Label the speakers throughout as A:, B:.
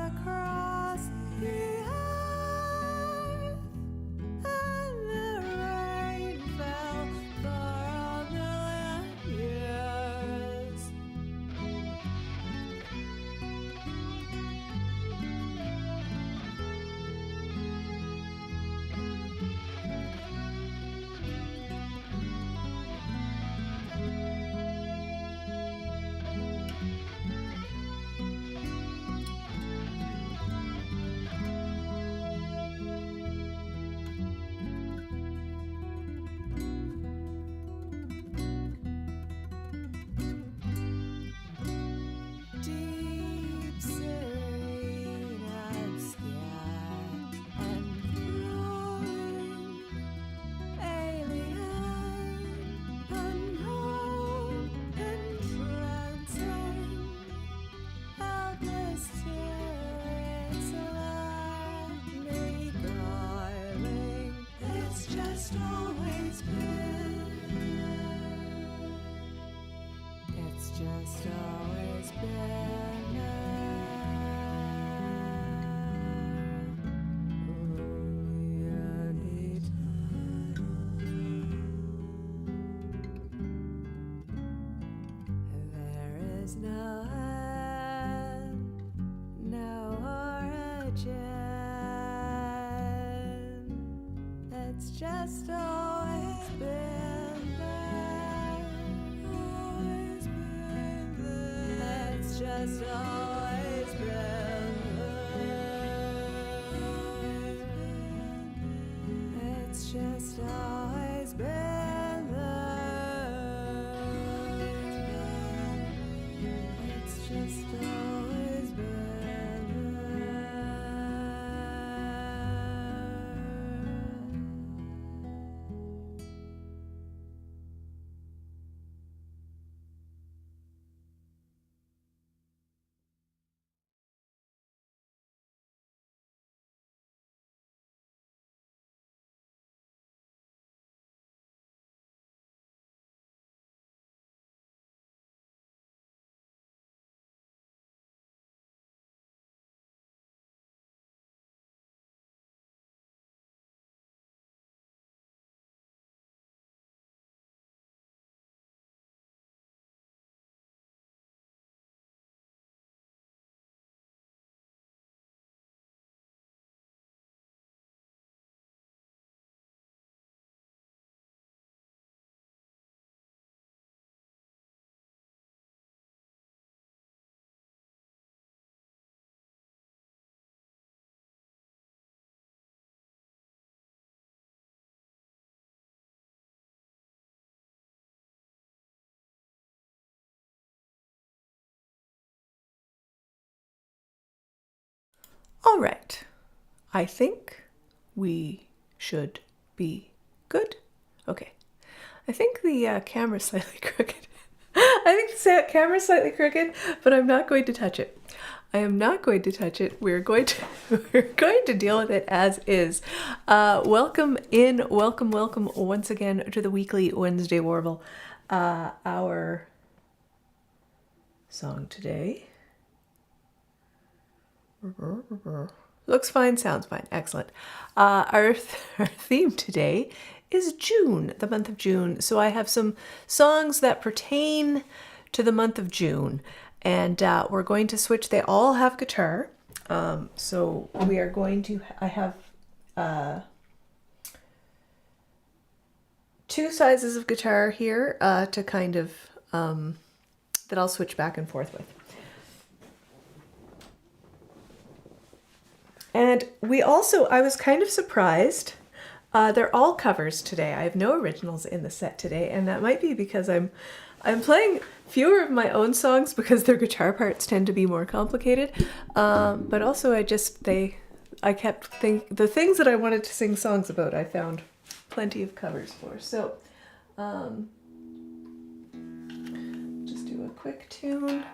A: across the earth, and the rain fell for a million years. Deep serene and scared and growing, alien, unknown, entrancing, helpless till it's beguiling. It's just always been. It's just always been holy and eternal. There is no end, no origin. It's just always been there. Always been there. It's just always been there. It's just always been there. It's just always been there. All right, I think we should be good. Okay, I think the camera's slightly crooked. I think the camera's slightly crooked, but I'm not going to touch it. I am not going to touch it. We're going to deal with it as is. Welcome once again to the weekly Wednesday Warble. Our song today looks fine, sounds fine, excellent. Our theme today is June, the month of June. So I have some songs that pertain to the month of June, and we're going to switch. They all have guitar. So we are going to, I have two sizes of guitar here to kind of, that I'll switch back and forth with. And we also, I was kind of surprised. They're all covers today. I have no originals in the set today, and that might be because I'm playing fewer of my own songs because their guitar parts tend to be more complicated. But also I kept the things that I wanted to sing songs about, I found plenty of covers for. So just do a quick tune.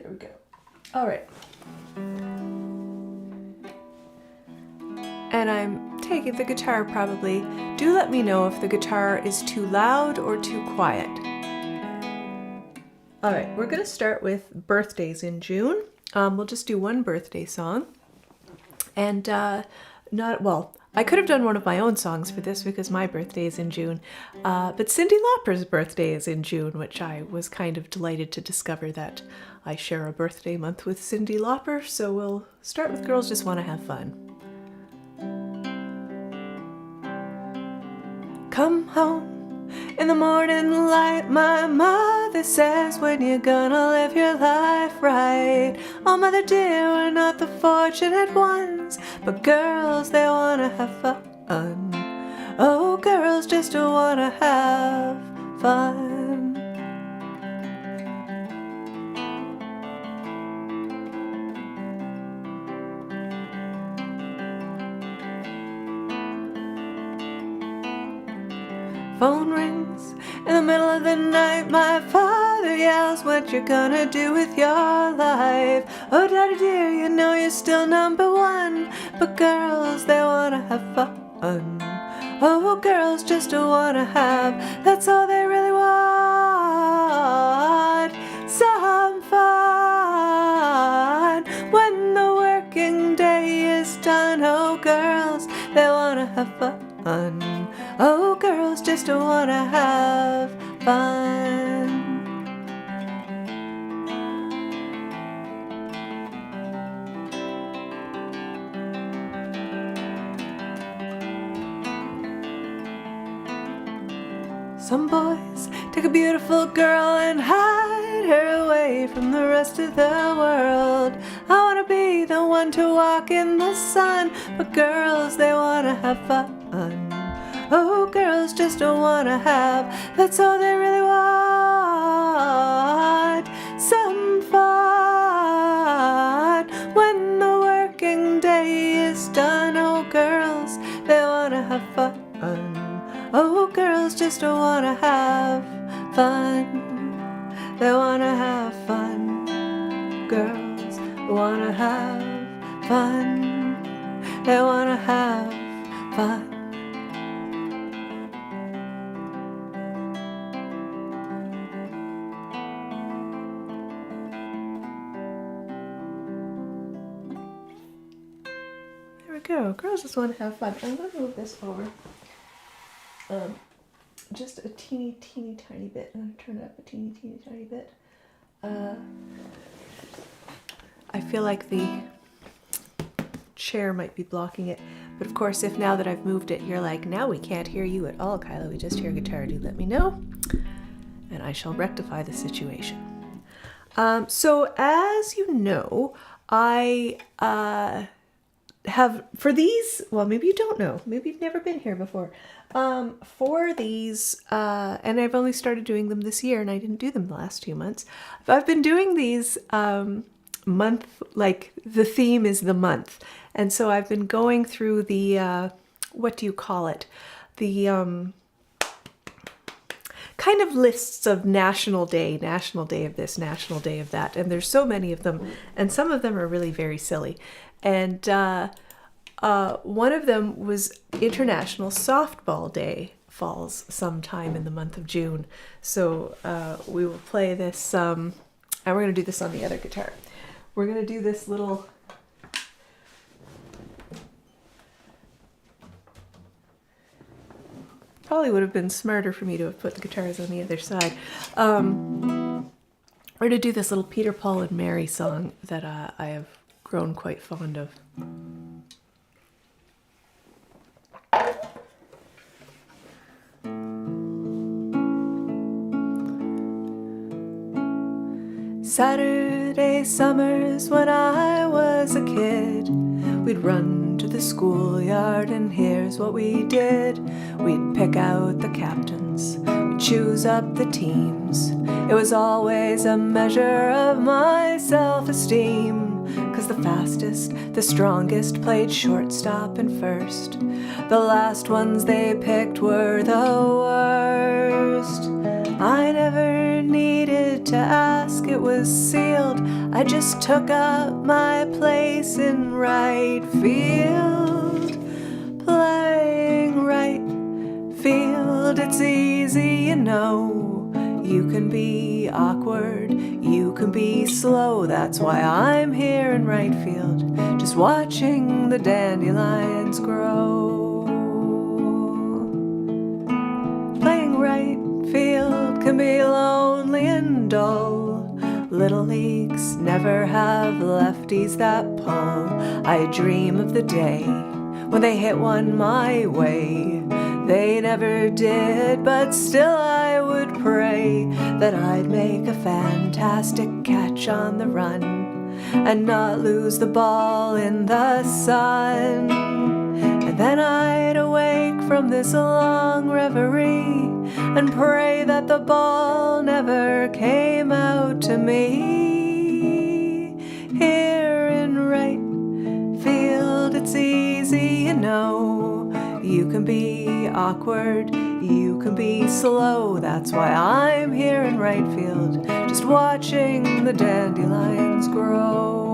A: There we go. All right. And I'm taking the guitar probably. Do let me know if the guitar is too loud or too quiet. All right, we're gonna start with birthdays in June. We'll just do one birthday song. And I could have done one of my own songs for this because my birthday is in June, but Cyndi Lauper's birthday is in June, which I was kind of delighted to discover that I share a birthday month with Cyndi Lauper, so we'll start with Girls Just Want to Have Fun. Come home in the morning light, my mother says, when you gonna live your life right? Oh, mother dear, we're not the fortunate ones, but girls, they wanna have fun. Oh, girls just wanna have fun. Phone rings in the middle of the night, my father yells, what you gonna do with your life? Oh, daddy dear, you know you're still number one, but girls, they wanna have fun. Oh, girls just wanna have, that's all they really want, some fun. When the working day is done, oh, girls, they wanna have fun. Oh, girls just wanna have fun. Some boys take a beautiful girl and hide her away from the rest of the world. I wanna be the one to walk in the sun, but girls, they wanna have fun. Oh, girls just don't wanna have, that's all they really want, some fun. When the working day is done, oh, girls, they wanna have fun. Oh, girls just don't wanna have fun. They wanna have fun. Girls wanna have fun. They wanna have fun. Go. Girls just want to have fun. I'm going to move this over just a teeny tiny bit. I'm going to turn it up a teeny tiny bit. I feel like the chair might be blocking it, but of course, if now that I've moved it, you're like, now we can't hear you at all, Kyla, we just hear guitar, do let me know, and I shall rectify the situation. So as you know, I have, for these, well, maybe you don't know, maybe you've never been here before, for these, and I've only started doing them this year, and I didn't do them the last 2 months, but I've been doing these month, like the theme is the month, and so I've been going through the, what do you call it, the kind of lists of National Day of this, National Day of that, and there's so many of them, and some of them are really very silly. And one of them was International Softball Day, falls sometime in the month of June. So we will play this, and we're going to do this on the other guitar. We're going to do this little, probably would have been smarter for me to have put the guitars on the other side. We're going to do this little Peter, Paul, and Mary song that I have grown quite fond of. Saturday summers when I was a kid, we'd run to the schoolyard and here's what we did. We'd pick out the captains, we'd choose up the teams. It was always a measure of my self-esteem, 'cause the fastest, the strongest played shortstop and first. The last ones they picked were the worst. I never needed needed to ask, it was sealed. I just took up my place in right field, playing right field. It's easy, you know. You can be awkward, you can be slow. That's why I'm here in right field, just watching the dandelions grow. Playing right field can be lonely and dull. Little leagues never have lefties that pull. I dream of the day when they hit one my way. They never did, but still I would pray that I'd make a fantastic catch on the run and not lose the ball in the sun. And then I'd awake from this long reverie and pray that the ball never came out to me. Here in right field, it's easy, you know. You can be awkward, you can be slow. That's why I'm here in right field, just watching the dandelions grow.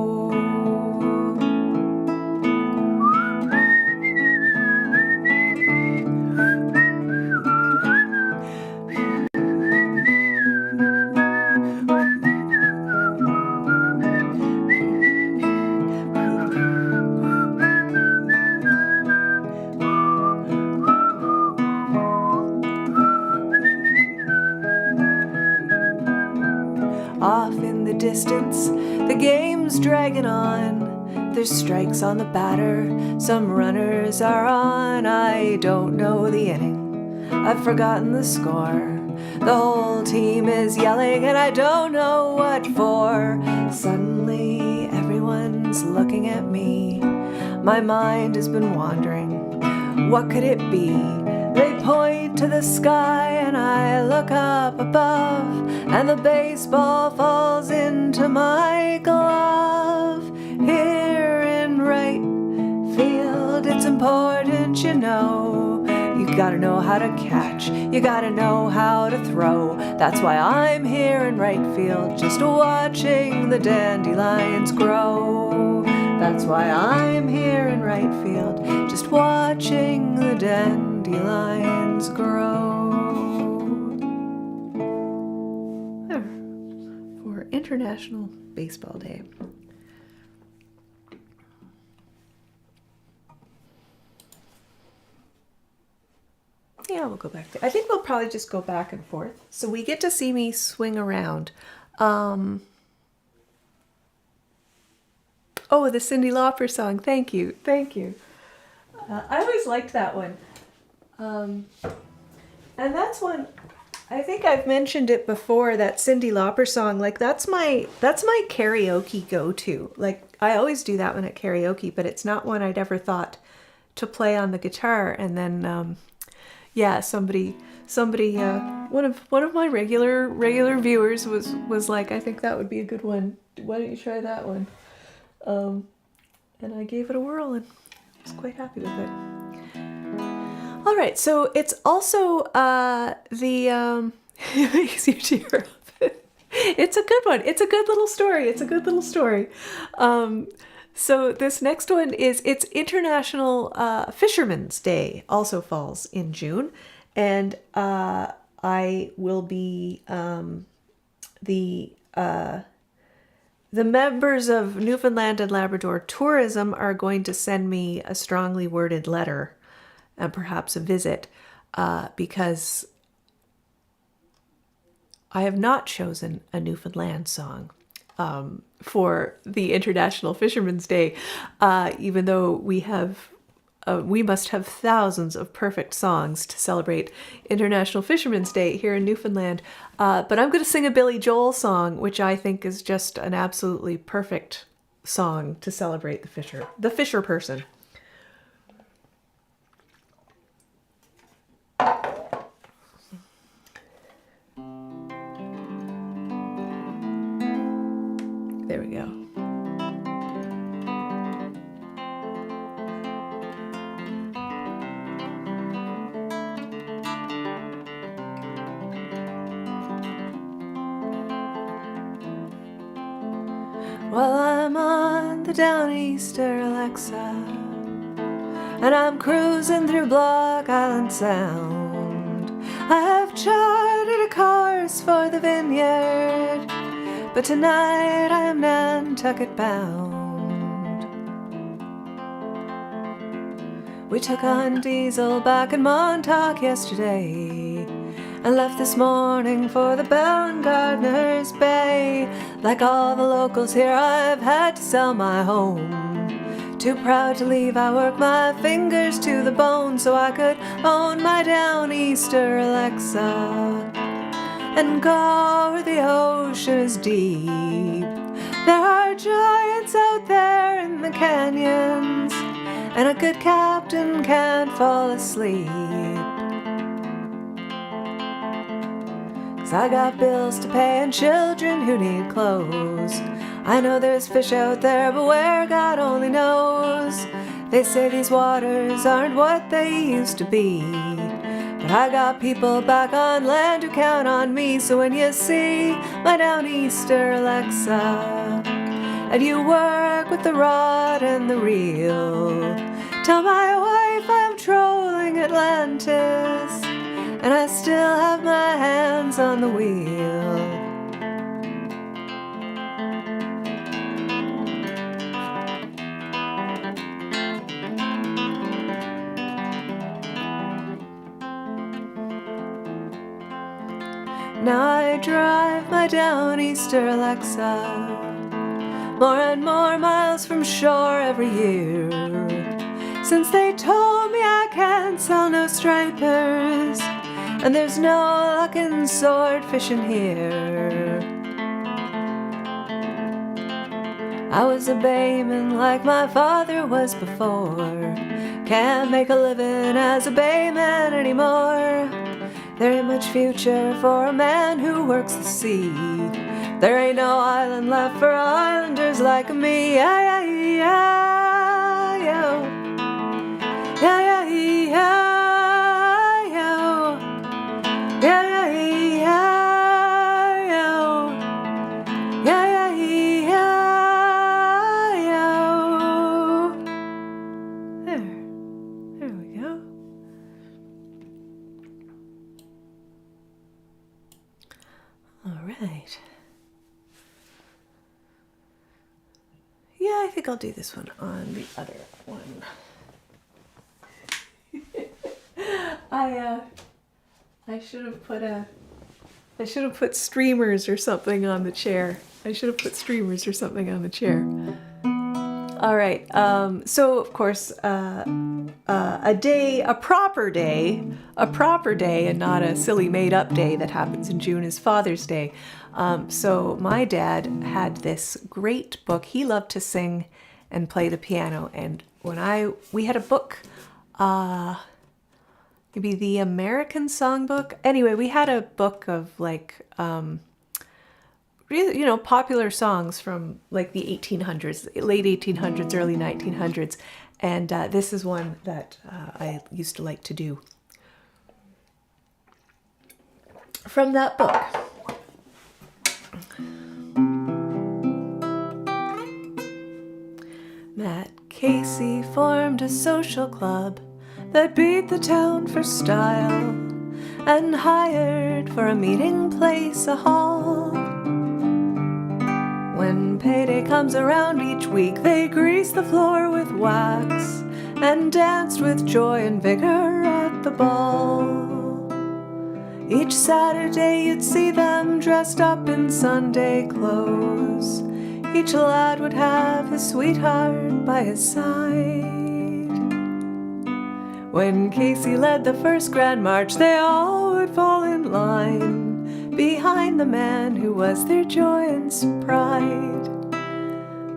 A: Off in the distance, the game's dragging on. There's strikes on the batter, some runners are on. I don't know the inning, I've forgotten the score. The whole team is yelling and I don't know what for. Suddenly everyone's looking at me. My mind has been wandering. What could it be? They point to the sky and I look up above, and the baseball falls into my glove. Here in right field, it's important, you know. You gotta know how to catch, you gotta know how to throw. That's why I'm here in right field, just watching the dandelions grow. That's why I'm here in right field, just watching the dandelions grow. For International Baseball Day. Yeah, we'll go back to, I think we'll probably just go back and forth. So we get to see me swing around. Oh, the Cyndi Lauper song. Thank you. Thank you. I always liked that one. And that's one, I think I've mentioned it before, that Cyndi Lauper song. Like that's my karaoke go-to. Like I always do that one at karaoke, but it's not one I'd ever thought to play on the guitar. And then, yeah, somebody, one of my regular viewers was like, I think that would be a good one. Why don't you try that one? And I gave it a whirl and was quite happy with it. All right, so it's also it makes you tear up. It's a good one. It's a good little story. It's a good little story. So this next one it's International Fisherman's Day, also falls in June, and I will be the members of Newfoundland and Labrador Tourism are going to send me a strongly worded letter and perhaps a visit, because I have not chosen a Newfoundland song for the International Fisherman's Day, even though we must have thousands of perfect songs to celebrate International Fisherman's Day here in Newfoundland. But I'm going to sing a Billy Joel song, which I think is just an absolutely perfect song to celebrate the fisher person. There we go. Well, I'm on the Downeaster Alexa, and I'm cruising through Block Island Sound. I have chartered a course for the vineyard, but tonight I am Nantucket bound. We took on diesel back in Montauk yesterday, and left this morning for the Baumgartner's Bay. Like all the locals here, I've had to sell my home. Too proud to leave, I work my fingers to the bone so I could own my Downeaster Alexa and go where the ocean is deep. There are giants out there in the canyons, and a good captain can't fall asleep. 'Cause I got bills to pay and children who need clothes. I know there's fish out there, but where, God only knows. They say these waters aren't what they used to be, but I got people back on land who count on me. So when you see my Downeaster Alexa, and you work with the rod and the reel, tell my wife I'm trolling Atlantis, and I still have my hands on the wheel. Now I drive my Downeaster Alexa more and more miles from shore every year, since they told me I can't sell no stripers, and there's no luck in sword fishing here. I was a bayman like my father was before. Can't make a living as a bayman anymore. There ain't much future for a man who works the sea. There ain't no island left for islanders like me. There we go. All right. Yeah, I think I'll do this one on the other one. I should have put streamers or something on the chair. All right. So of course, a proper day, and not a silly made-up day that happens in June is Father's Day. So my dad had this great book. He loved to sing and play the piano, and we had a book, maybe the American Songbook. Anyway, we had a book of like, really, popular songs from like the 1800s, late 1800s, early 1900s. And this is one that I used to like to do from that book. Matt Casey formed a social club that beat the town for style and hired for a meeting place a hall. When payday comes around each week, they grease the floor with wax and danced with joy and vigor at the ball. Each Saturday you'd see them dressed up in Sunday clothes. Each lad would have his sweetheart by his side. When Casey led the first grand march, they all would fall in line behind the man who was their joy and pride.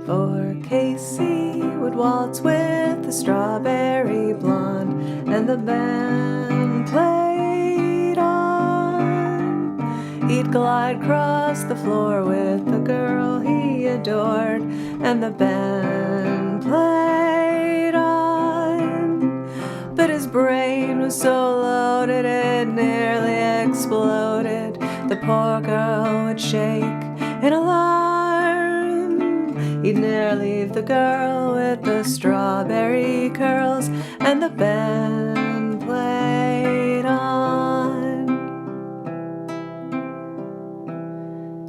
A: For Casey would waltz with the strawberry blonde, and the band played on. He'd glide across the floor with the girl he adored, and the band played on. But his brain was so loaded it nearly exploded. The poor girl would shake in alarm. He'd ne'er leave the girl with the strawberry curls, and the band played on.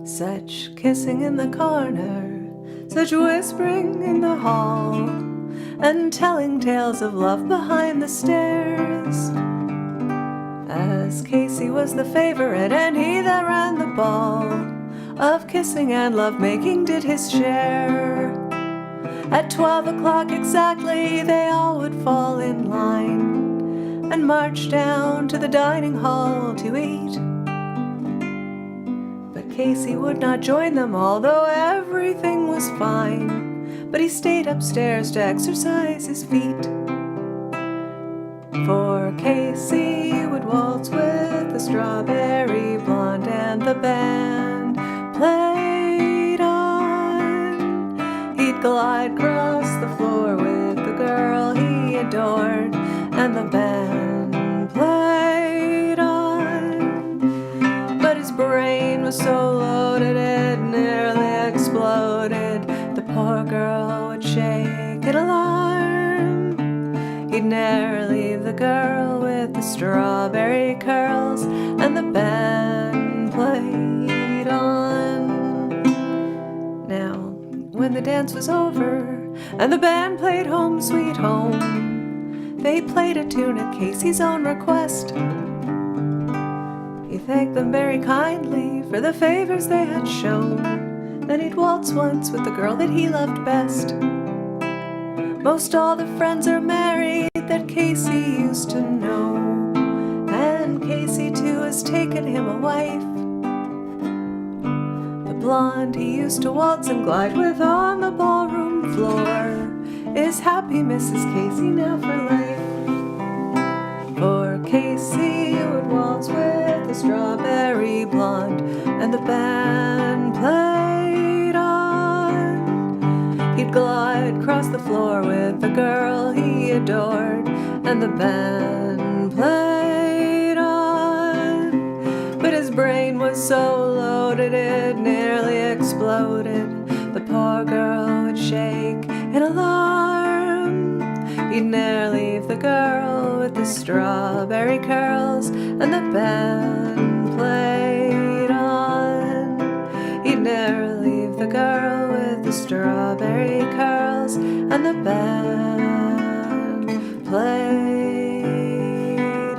A: Such kissing in the corner, such whispering in the hall, and telling tales of love behind the stairs. As Casey was the favorite and he that ran the ball, of kissing and love-making did his share. At 12 o'clock exactly they all would fall in line and march down to the dining hall to eat. But Casey would not join them, although everything was fine, but he stayed upstairs to exercise his feet. For Casey would waltz with the strawberry blonde, and the band played on. He'd glide across the floor with the girl he adored, and the band played on. But his brain was so loaded it nearly exploded. The poor girl would shake in alarm. He'd ne'er leave the girl with the strawberry curls, and the band played on. Now, when the dance was over, and the band played Home Sweet Home, they played a tune at Casey's own request. He thanked them very kindly for the favors they had shown. Then he'd waltz once with the girl that he loved best. Most all the friends are married that Casey used to know, and Casey too has taken him a wife. The blonde he used to waltz and glide with on the ballroom floor is happy Mrs. Casey now for life. For Casey would waltz with the strawberry blonde, and the band played on. He'd glide across the floor with the girl he adored, and the band played on. But his brain was so loaded it nearly exploded. The poor girl would shake in alarm. He'd ne'er leave the girl with the strawberry curls, and the band played on. He'd ne'er leave the girl with the strawberry curls, and the band played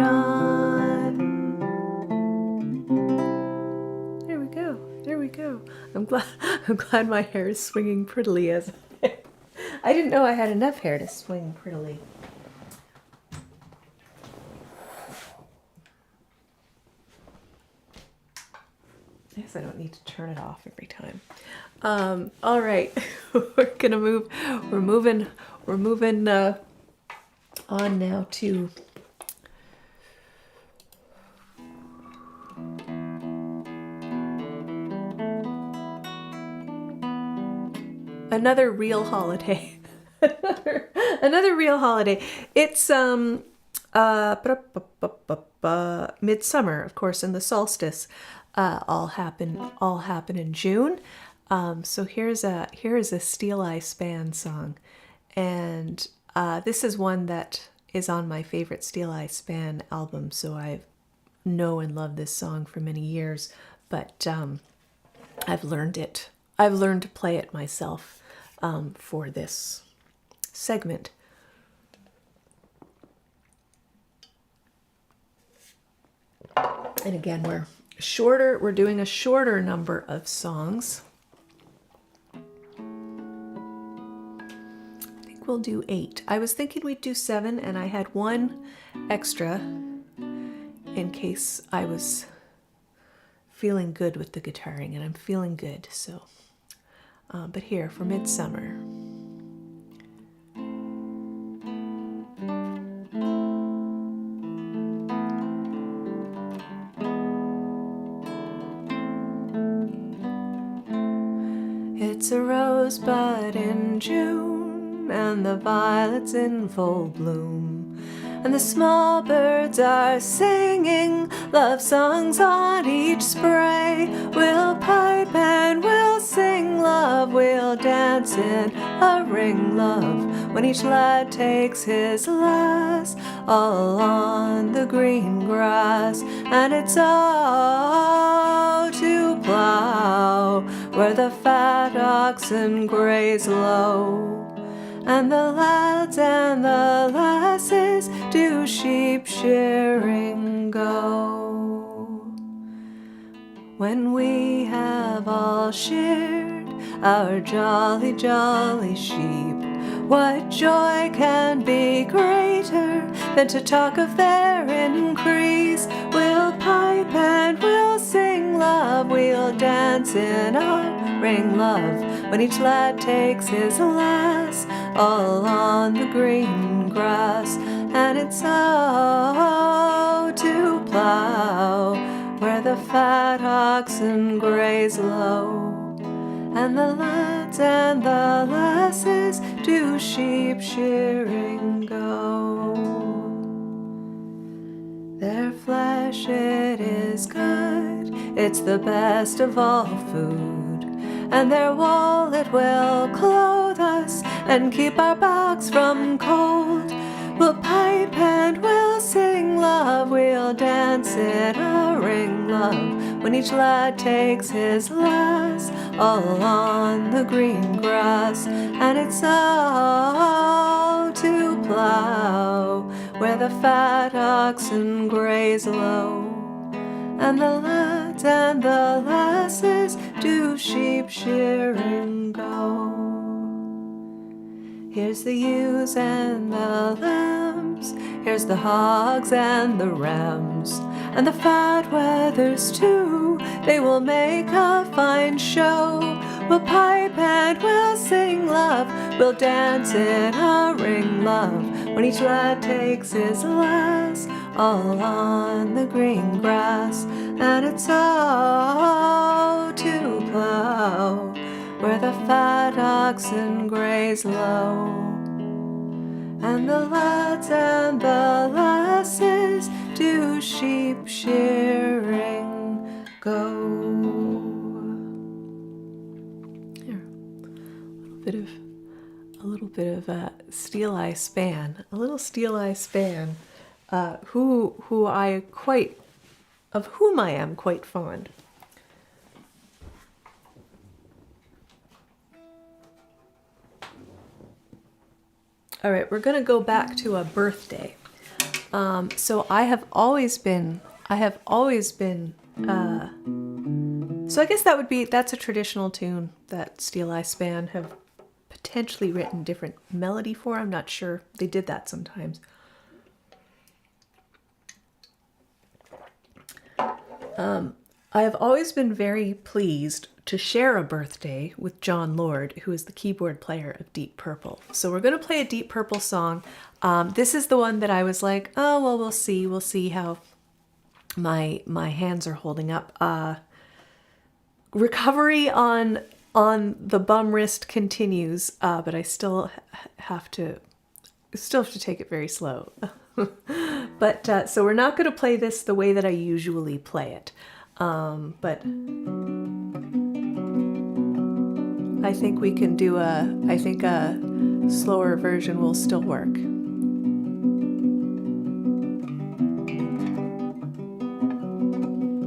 A: on. There we go. There we go. I'm glad my hair is swinging prettily as I didn't know I had enough hair to swing prettily. I guess I don't need to turn it off every time. All right, we're gonna move. We're moving on now to another real holiday. another real holiday. It's midsummer, of course, and the solstice all happen in June. So here is a Steel Eye Span song, and this is one that is on my favorite Steel Eye Span album. So I know and love this song for many years, but I've learned to play it myself for this segment. And again, we're doing a shorter number of songs. I think we'll do 8. I was thinking we'd do 7, and I had one extra in case I was feeling good with the guitaring, and I'm feeling good, so. But here, for Midsummer. It's a rosebud in June, and the violets in full bloom, and the small birds are singing love songs on each spray. We'll pipe and we'll sing love, we'll dance in a ring, love, when each lad takes his lass, all on the green grass. And it's all to plough where the fat oxen graze low, and the lads and the lasses do sheep shearing go. When we have all sheared our jolly, jolly sheep, what joy can be greater than to talk of their increase? We'll pipe and we'll sing love, we'll dance in a ring, love, when each lad takes his lass, all on the green grass. And it's all to plough where the fat oxen graze low, and the lads and the lasses do sheep shearing go. Their flesh, it is good, it's the best of all food, and their wool, it will clothe us and keep our backs from cold. We'll pipe and we'll sing love, we'll dance in a ring, love, when each lad takes his lass, all on the green grass. And it's all to plough where the fat oxen graze low, and the lads and the lasses do sheep shearing go. Here's the ewes and the lambs, here's the hogs and the rams, and the fat wethers too, they will make a fine show. We'll pipe and we'll sing love, we'll dance in a ring, love, when each lad takes his lass, all on the green grass. And it's all to plough where the fat oxen graze low, and the lads and the lasses do sheep shearing go. Here, a little bit of Steel Eye Span, a little Steel Eye Span, of whom I am quite fond. All right, we're going to go back to a birthday. So I have always been, so I guess that's a traditional tune that Steel Eye Span have potentially written different melody for. I'm not sure. They did that sometimes. I have always been very pleased to share a birthday with John Lord, who is the keyboard player of Deep Purple. So we're going to play a Deep Purple song. This is the one that I was like, oh, well, we'll see how my hands are holding up. Recovery on the bum wrist continues, but I still have to take it very slow. But so we're not going to play this the way that I usually play it. But I think we can do a slower version will still work.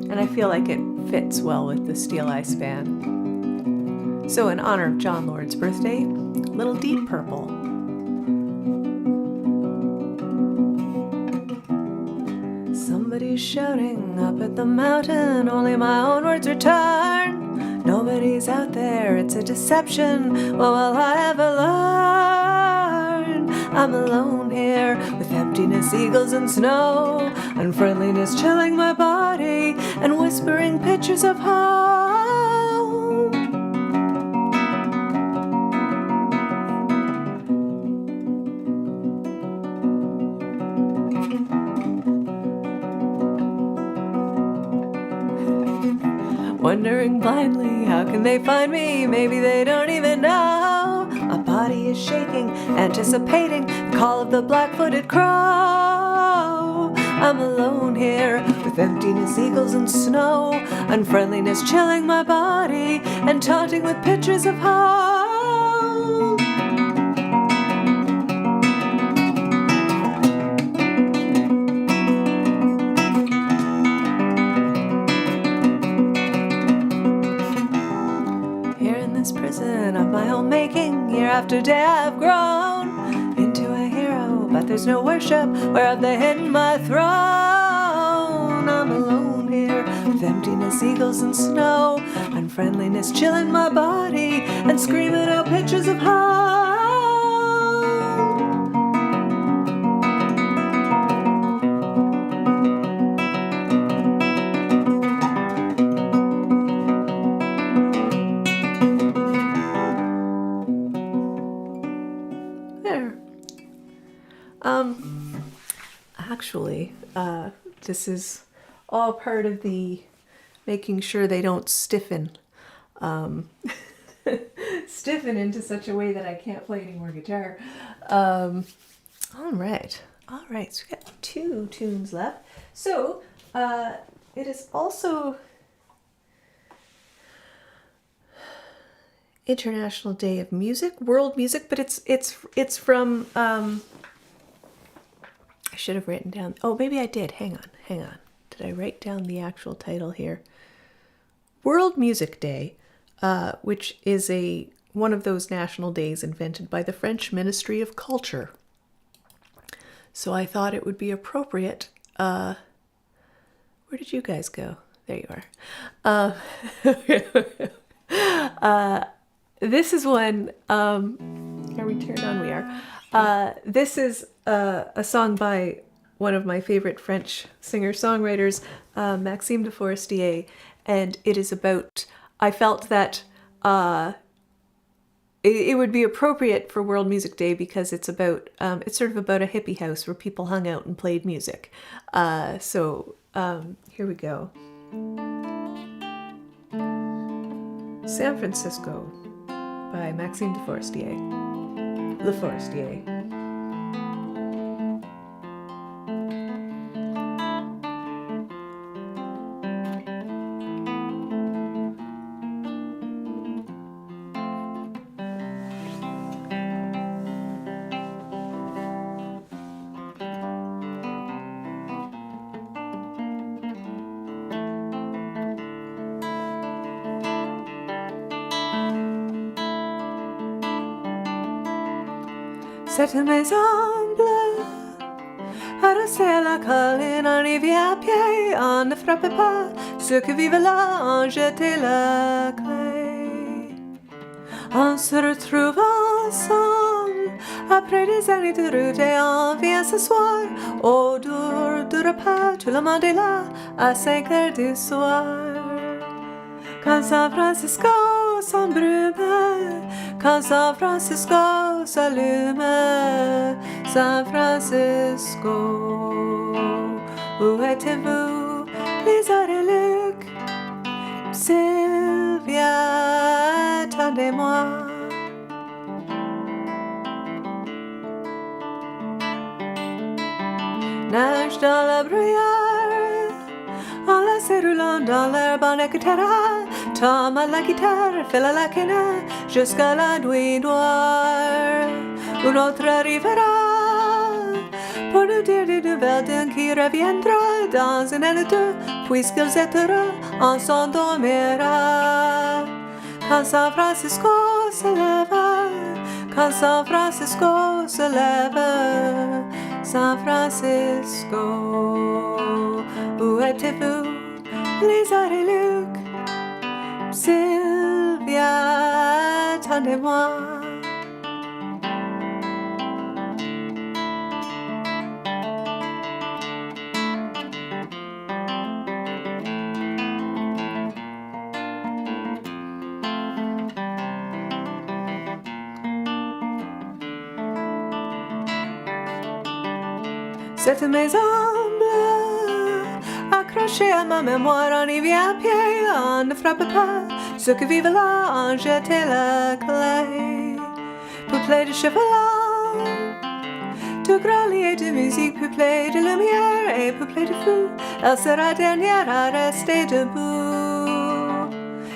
A: And I feel like it fits well with the Steel Eye Span. So in honor of John Lord's birthday, little Deep Purple. Somebody's shouting up at the mountain, only my own words return. Nobody's out there, it's a deception. What will I ever learn? I'm alone here with emptiness, eagles, and snow, unfriendliness chilling my body, and whispering pictures of home. Wondering blindly, how can they find me? Maybe they don't even know. My body is shaking, anticipating the call of the black-footed crow. I'm alone here with emptiness, eagles, and snow, unfriendliness chilling my body, and taunting with pictures of home. Here in this prison of my own making, year after day I've grown into a hero, but there's no worship. Where have they hidden my throne? I'm alone here with emptiness, eagles, and snow, unfriendliness chilling my body, and screaming out pictures of home. There. Actually, this is all part of the making sure they don't stiffen. Stiffen into such a way that I can't play any more guitar. All right. So we got 2 tunes left. So it is also International Day of Music, World Music, but it's from. I should have written down. Oh, maybe I did. Hang on. Did I write down the actual title here? World Music Day, which is one of those national days invented by the French Ministry of Culture. So I thought it would be appropriate. Where did you guys go? There you are. This is one. Are we turned on? We are. This is a song by one of my favorite French singer-songwriters, Maxime de Forestier, and it is about. I felt that it would be appropriate for World Music Day because it's about. It's sort of about a hippie house where people hung out and played music. So here we go. San Francisco by Maxime de Forestier. Le Forestier. Cette maison bleue, adossée à la colline, on y vient à pied, on ne frappe pas. Ceux qui vivent là ont jeté la clé. On se retrouve ensemble après des années de route et on vient ce soir autour du repas. Tout le monde est là à 5 heures du soir. Quand San Francisco s'embrume, quand San Francisco s'allume, San Francisco, où étiez-vous, Lisa et Luc, Sylvia, attendez-moi. Nage dans la bruyère, enlacé roulant dans l'herbe en écutera. Tom à la guitare, Phil à la quena, jusqu'à la nuit noire, où l'autre arrivera pour nous dire des nouvelles d'un qui reviendra dans un an ou deux, puisqu'ils étaient heureux, on s'endormira. Quand San Francisco se lève, quand San Francisco se lève, San Francisco, où étiez-vous, Lisa et Luc? Sylvia, attendez-moi. Cette maison bleue, accrochée à ma mémoire, on y vient à pied, on ne frappe pas. Ceux qui vivent là ont jeté la clé. Peuplée de chevalons, tout grelier de musique peuplée de lumière et peuplée de fous, elle sera dernière à rester debout.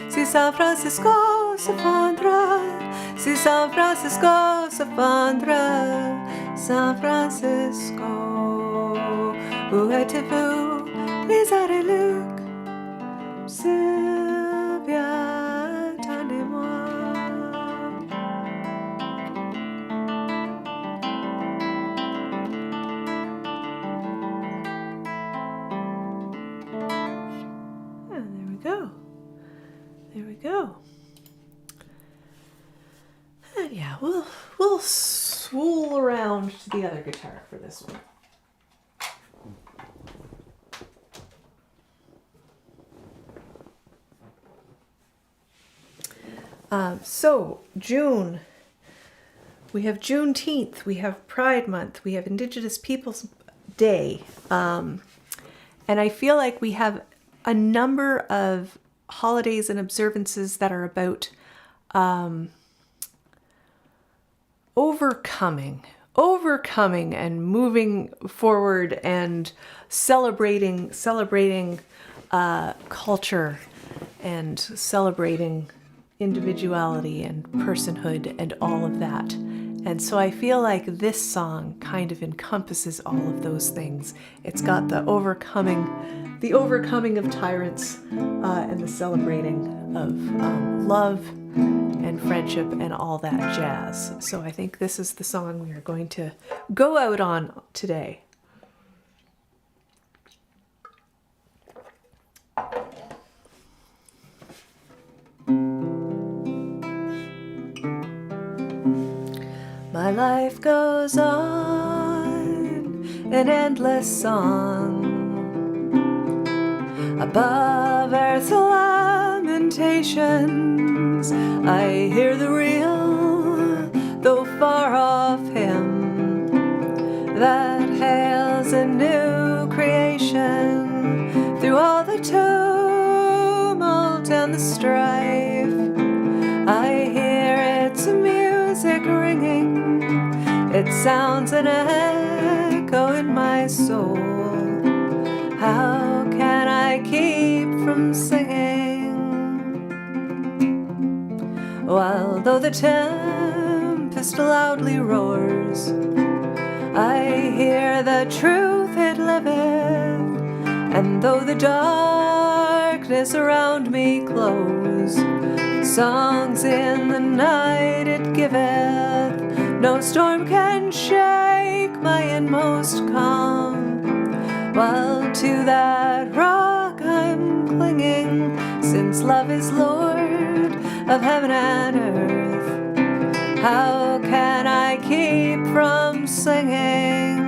A: Si San Francisco se fondra, si San Francisco se fondra, San Francisco, où êtes-vous, Lisa et Luc, Sylvia, attendez-moi. There we go. And yeah, we'll swool around to the other guitar for this one. So June, we have Juneteenth, we have Pride Month, we have Indigenous Peoples Day, and I feel like we have a number of holidays and observances that are about overcoming and moving forward and celebrating culture and celebrating individuality and personhood and all of that. And so I feel like this song kind of encompasses all of those things. It's got the overcoming of tyrants and the celebrating of love and friendship and all that jazz. So I think this is the song we are going to go out on today. My life goes on, an endless song. Above earth's lamentations, I hear the real, though far off hymn, that hails a new creation through all the tumult and the strife. I hear its music ringing, it sounds an echo in my soul. How can I keep from singing? While though the tempest loudly roars, I hear the truth it liveth, and though the darkness around me close, songs in the night it giveth, no storm can shake my inmost calm. While to that rock I'm clinging, since love is Lord of heaven and earth, how can I keep from singing?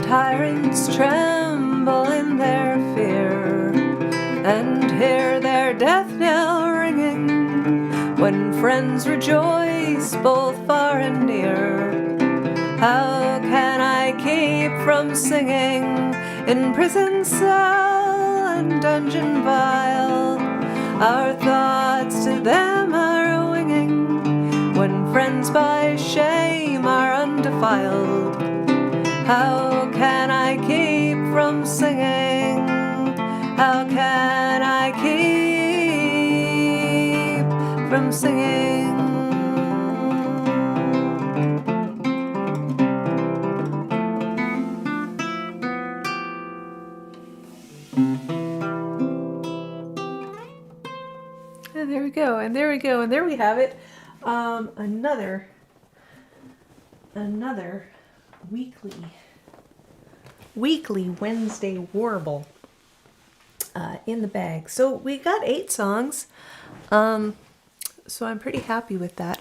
A: Tyrants tremble in their fear and hear their death knell ringing, when friends rejoice both far and near, how can I keep from singing? In prison cell and dungeon vile, our thoughts to them are winging, when friends by shame are undefiled, how can I keep from singing? How can I keep from singing? And there we go, and there we go, and there we have it. Another weekly Wednesday Warble in the bag. So we got 8 songs. So I'm pretty happy with that.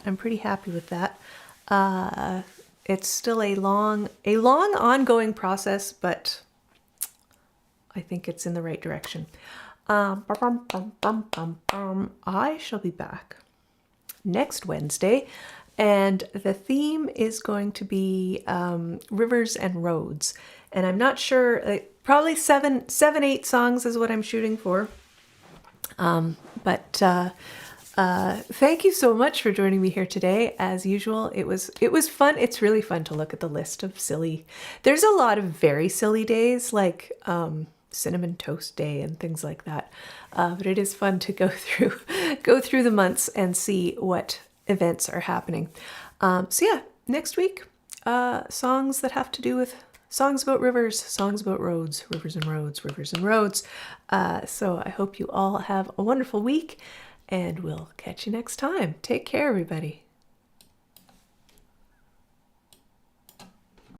A: it's still a long ongoing process, but I think it's in the right direction. I shall be back next Wednesday, and the theme is going to be rivers and roads. And I'm not sure, probably seven, 8 songs is what I'm shooting for. Thank you so much for joining me here today. As usual, it was fun. It's really fun to look at the list of silly. There's a lot of very silly days, like Cinnamon Toast Day and things like that. But it is fun to go through the months and see what events are happening. So yeah, next week, songs that have to do with songs about rivers, songs about roads, rivers and roads, rivers and roads. So I hope you all have a wonderful week, and we'll catch you next time. Take care, everybody.